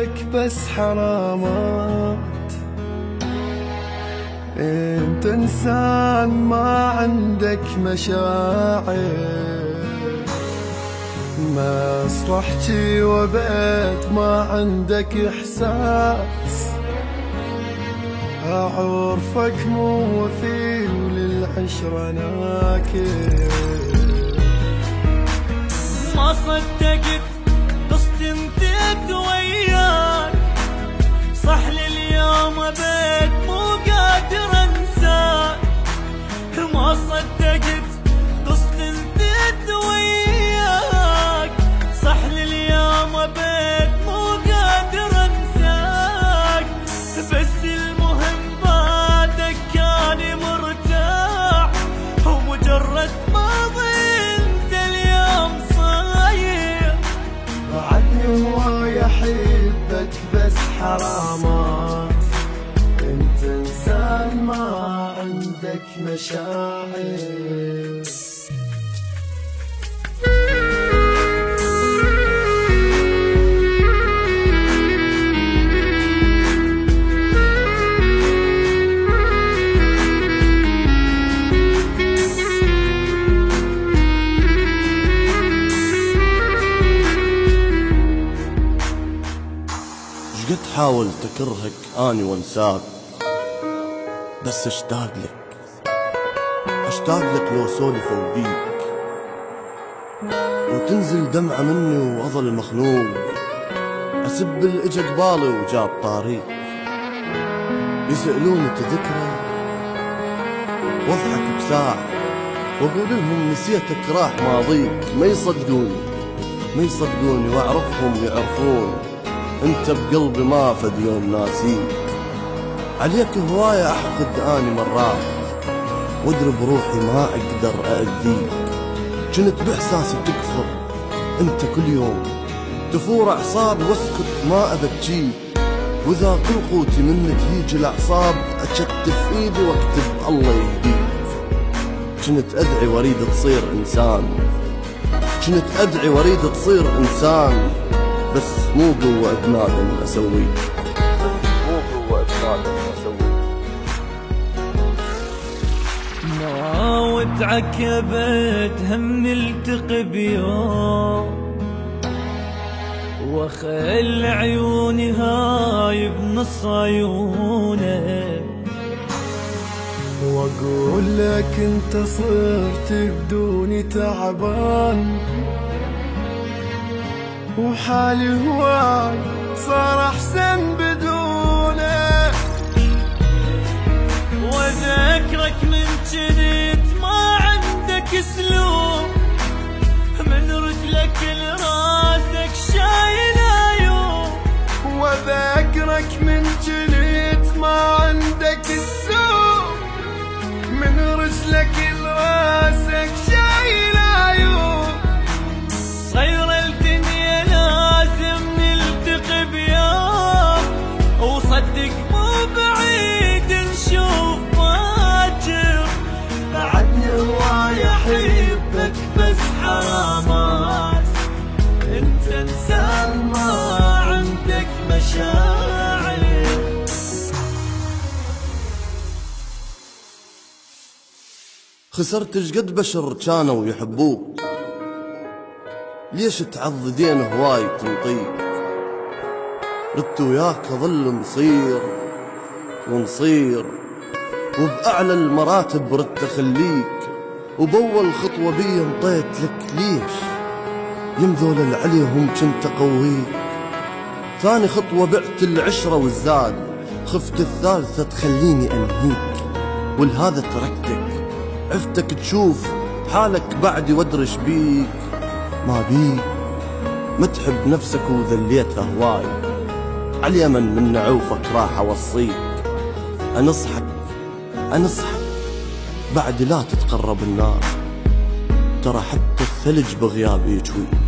عندك بس حرامات. انت انسان ما عندك مشاعر، ما صرحتي وبيت ما عندك احساس. اعرفك مو وفي وللعشرة ناكر. ما صدقت قصت انتهت وياك، صح لليوم بيت مو قادر انساك. ما صدقت قصت انتهت وياك، صح لليوم بيت مو قادر انساك. بس المهم بعدك كاني مرتاح، ومجرد ماضي انت اليوم صاير. بعدني هواي احبك بس حرامات. انت انسان ما عندك مشاعر. قد حاولت اكرهك اني وانساك، بس اشتاق لك لو سولف وبيك، وتنزل دمعة مني واظل مخنوق، اسب اللي اجا قبالي وجاب طريق. يسألوني تذكره واضحك بساعة، واقول لهم نسيتك راح ماضيك. ما يصدقوني واعرفهم يعرفون، انت بقلبي ما فد يوم ناسيك. عليك هواية احقد اني مرات، واضرب روحي ما اقدر ااذيك. كنت باحساسي تكفر انت كل يوم، تفور اعصابي واسكت ما ابكيك. واذا كل قوتي منك يجي الاعصاب، اشتف ايدي واكتب الله يهديك. كنت ادعي واريد تصير انسان، بس مو قوة اتنادم اسويه. ما وتعكبت هم نلتقي بيوم، وخل عيوني هاي بنص عيونك. واقول لك انت صرت بدوني تعبان، وحالي هواي صار احسن بدونك. وذكرك من جنيت ما عندك اسلوب، من رجلك لراسك شايل عيوب. وذكرك من جنيت ما عندك السوق، من رجلك لراسك شايل عيوب. صير الدنيا لازم نلتقي بيوم، وصدق مو بعيد نشوف باكر. بعدني هواي احبك بس حرامات. انت انسان ما عندك مشاعر. خسرت شقد بشر كانوا يحبوك، ليش تعضدين هواي تنطيك؟ ردت وياك اظل نصير، وبأعلى المراتب ردت اخليك. وبأول خطوة بي انطيت لك ليش؟ يمذول العليهم كنت اقويك. ثاني خطوة بعت العشرة والزاد، خفت الثالثة تخليني انهيك. ولهذا تركتك، عفتك تشوف حالك بعدي وادرش بيك. ما بيك ما تحب نفسك وذليت هواي، عاليمن من نعوفك راح اوصيك. انصحك بعد لا تتقرب النار، ترى حتى الثلج بغيابي يجويك.